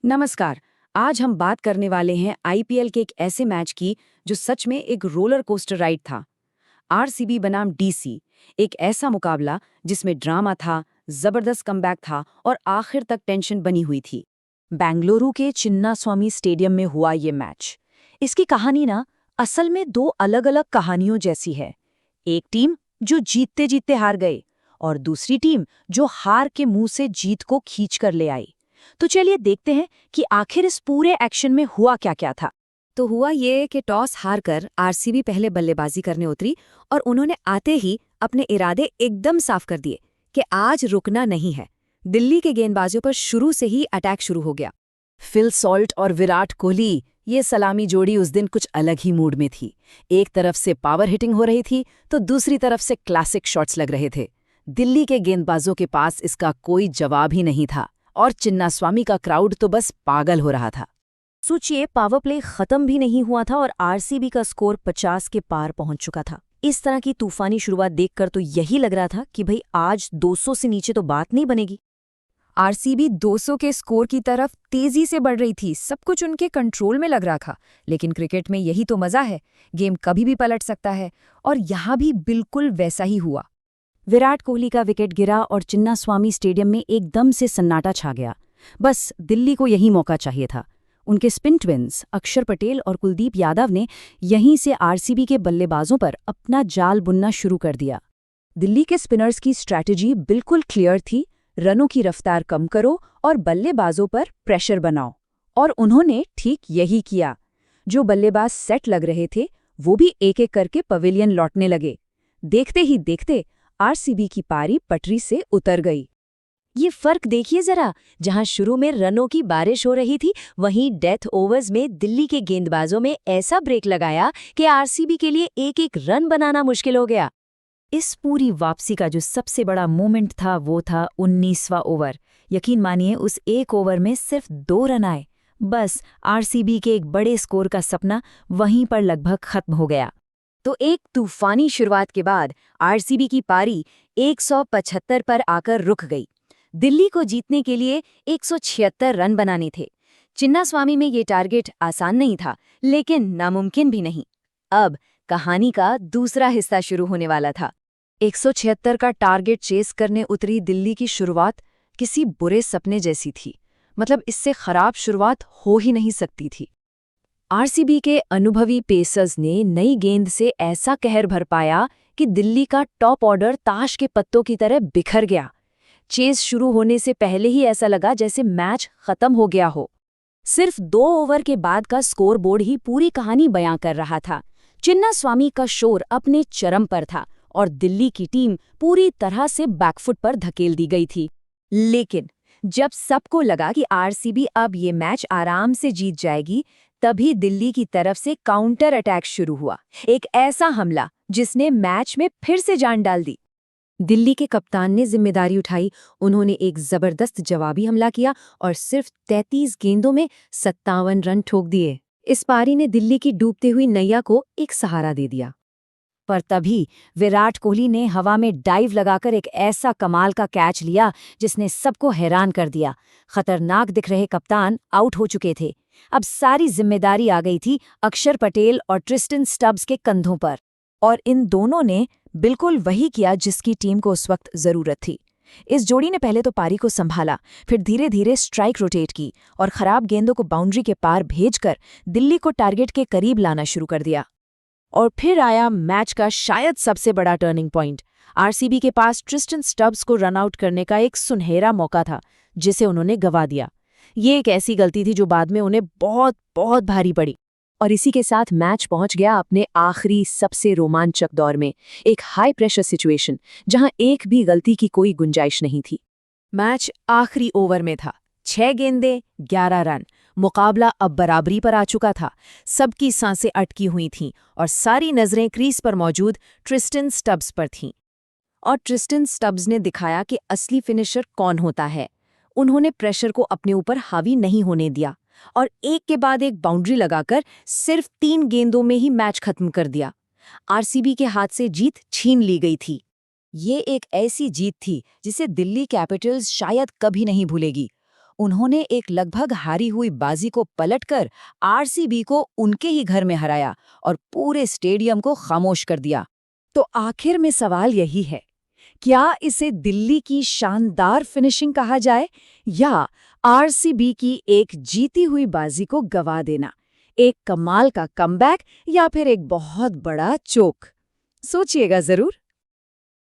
नमस्कार। आज हम बात करने वाले हैं आईपीएल के एक ऐसे मैच की जो सच में एक रोलर कोस्टर राइड था। आरसीबी बनाम डीसी, एक ऐसा मुकाबला जिसमें ड्रामा था, जबरदस्त कमबैक था और आखिर तक टेंशन बनी हुई थी। बेंगलुरु के चिन्नास्वामी स्टेडियम में हुआ ये मैच। इसकी कहानी ना असल में दो अलग-अलग कहानियों जैसी है। एक टीम जो जीतते जीतते हार गए और दूसरी टीम जो हार के मुंह से जीत को खींच कर ले आई। तो चलिए देखते हैं कि आखिर इस पूरे एक्शन में हुआ क्या-क्या था। तो हुआ ये कि टॉस हारकर आरसीबी पहले बल्लेबाजी करने उतरी और उन्होंने आते ही अपने इरादे एकदम साफ कर दिए कि आज रुकना नहीं है। दिल्ली के गेंदबाजों पर शुरू से ही अटैक शुरू हो गया। फिल सॉल्ट और विराट कोहली, ये सलामी जोड़ी उस दिन कुछ अलग ही मूड में थी। एक तरफ से पावर हिटिंग हो रही थी तो दूसरी तरफ से क्लासिक शॉट्स लग रहे थे। दिल्ली के गेंदबाजों के पास इसका कोई जवाब ही नहीं था और चिन्नास्वामी का क्राउड तो बस पागल हो रहा था। सोचिए, पावर प्ले खत्म भी नहीं हुआ था और आरसीबी का स्कोर 50 के पार पहुंच चुका था। इस तरह की तूफानी शुरुआत देखकर तो यही लग रहा था कि भाई आज 200 से नीचे तो बात नहीं बनेगी। आरसीबी 200 के स्कोर की तरफ तेजी से बढ़ रही थी। सब कुछ उनके कंट्रोल में लग रहा था। लेकिन क्रिकेट में यही तो मजा है, गेम कभी भी पलट सकता है और यहाँ भी बिल्कुल वैसा ही हुआ। विराट कोहली का विकेट गिरा और चिन्नास्वामी स्टेडियम में एकदम से सन्नाटा छा गया। बस दिल्ली को यही मौका चाहिए था। उनके स्पिन ट्विंस अक्षर पटेल और कुलदीप यादव ने यहीं से आरसीबी के बल्लेबाजों पर अपना जाल बुनना शुरू कर दिया। दिल्ली के स्पिनर्स की स्ट्रैटेजी बिल्कुल क्लियर थी, रनों की रफ्तार कम करो और बल्लेबाजों पर प्रेशर बनाओ। और उन्होंने ठीक यही किया। जो बल्लेबाज सेट लग रहे थे वो भी एक एक करके पवेलियन लौटने लगे। देखते ही देखते आरसीबी की पारी पटरी से उतर गई। ये फर्क देखिए जरा, जहां शुरू में रनों की बारिश हो रही थी, वहीं डेथ ओवर्स में दिल्ली के गेंदबाजों में ऐसा ब्रेक लगाया कि आरसीबी के लिए एक एक रन बनाना मुश्किल हो गया। इस पूरी वापसी का जो सबसे बड़ा मोमेंट था वो था 19वां ओवर। यकीन मानिए, उस एक ओवर में सिर्फ 2 रन आए। बस आरसीबी के एक बड़े स्कोर का सपना वहीं पर लगभग खत्म हो गया। तो एक तूफानी शुरुआत के बाद आरसीबी की पारी 175 पर आकर रुक गई। दिल्ली को जीतने के लिए 176 रन बनाने थे। चिन्नास्वामी में ये टारगेट आसान नहीं था, लेकिन नामुमकिन भी नहीं। अब कहानी का दूसरा हिस्सा शुरू होने वाला था। 176 का टारगेट चेस करने उतरी दिल्ली की शुरुआत किसी बुरे सपने जैसी थी। मतलब इससे खराब शुरुआत हो ही नहीं सकती थी। आरसीबी के अनुभवी पेसर्स ने नई गेंद से ऐसा कहर भर पाया कि दिल्ली का टॉप ऑर्डर ताश के पत्तों की तरह बिखर गया। चेस शुरू होने से पहले ही ऐसा लगा जैसे मैच खत्म हो गया हो। सिर्फ 2 ओवर के बाद का स्कोर बोर्ड ही पूरी कहानी बयां कर रहा था। चिन्नास्वामी का शोर अपने चरम पर था और दिल्ली की टीम पूरी तरह से बैकफुट पर धकेल दी गई थी। लेकिन जब सबको लगा कि आरसीबी अब ये मैच आराम से जीत जाएगी, तभी दिल्ली की तरफ से काउंटर अटैक शुरू हुआ। एक ऐसा हमला जिसने मैच में फिर से जान डाल दी। दिल्ली के कप्तान ने जिम्मेदारी उठाई। उन्होंने एक जबरदस्त जवाबी हमला किया और सिर्फ 33 गेंदों में 57 रन ठोक दिए। इस पारी ने दिल्ली की डूबती हुई नैया को एक सहारा दे दिया। पर तभी विराट कोहली ने हवा में डाइव लगाकर एक ऐसा कमाल का कैच लिया जिसने सबको हैरान कर दिया। खतरनाक दिख रहे कप्तान आउट हो चुके थे। अब सारी जिम्मेदारी आ गई थी अक्षर पटेल और ट्रिस्टन स्टब्स के कंधों पर। और इन दोनों ने बिल्कुल वही किया जिसकी टीम को उस वक्त जरूरत थी। इस जोड़ी ने पहले तो पारी को संभाला, फिर धीरे धीरे स्ट्राइक रोटेट की और खराब गेंदों को बाउंड्री के पार भेजकर दिल्ली को टारगेट के करीब लाना शुरू कर दिया। और फिर आया मैच का शायद सबसे बड़ा टर्निंग पॉइंट। आरसीबी के पास ट्रिस्टन स्टब्स को रन आउट करने का एक सुनहरा मौका था, जिसे उन्होंने गंवा दिया। ये एक ऐसी गलती थी जो बाद में उन्हें बहुत बहुत भारी पड़ी। और इसी के साथ मैच पहुंच गया अपने आखिरी सबसे रोमांचक दौर में, एक हाई प्रेशर सिचुएशन जहां एक भी गलती की कोई गुंजाइश नहीं थी। मैच आखिरी ओवर में था। 6 गेंदें 11 रन। मुकाबला अब बराबरी पर आ चुका था। सबकी सांसें अटकी हुई थीं और सारी नजरें क्रीज पर मौजूद ट्रिस्टन स्टब्स पर थीं। और ट्रिस्टन स्टब्स ने दिखाया कि असली फिनिशर कौन होता है। उन्होंने प्रेशर को अपने ऊपर हावी नहीं होने दिया और एक के बाद एक बाउंड्री लगाकर सिर्फ 3 गेंदों में ही मैच खत्म कर दिया। आरसीबी के हाथ से जीत छीन ली गई थी। ये एक ऐसी जीत थी जिसे दिल्ली कैपिटल्स शायद कभी नहीं भूलेगी। उन्होंने एक लगभग हारी हुई बाजी को पलटकर आरसीबी को उनके ही घर में हराया और पूरे स्टेडियम को खामोश कर दिया। तो आखिर में सवाल यही है, क्या इसे दिल्ली की शानदार फिनिशिंग कहा जाए या आरसीबी की एक जीती हुई बाजी को गवा देना, एक कमाल का कमबैक या फिर एक बहुत बड़ा चोक? सोचिएगा जरूर।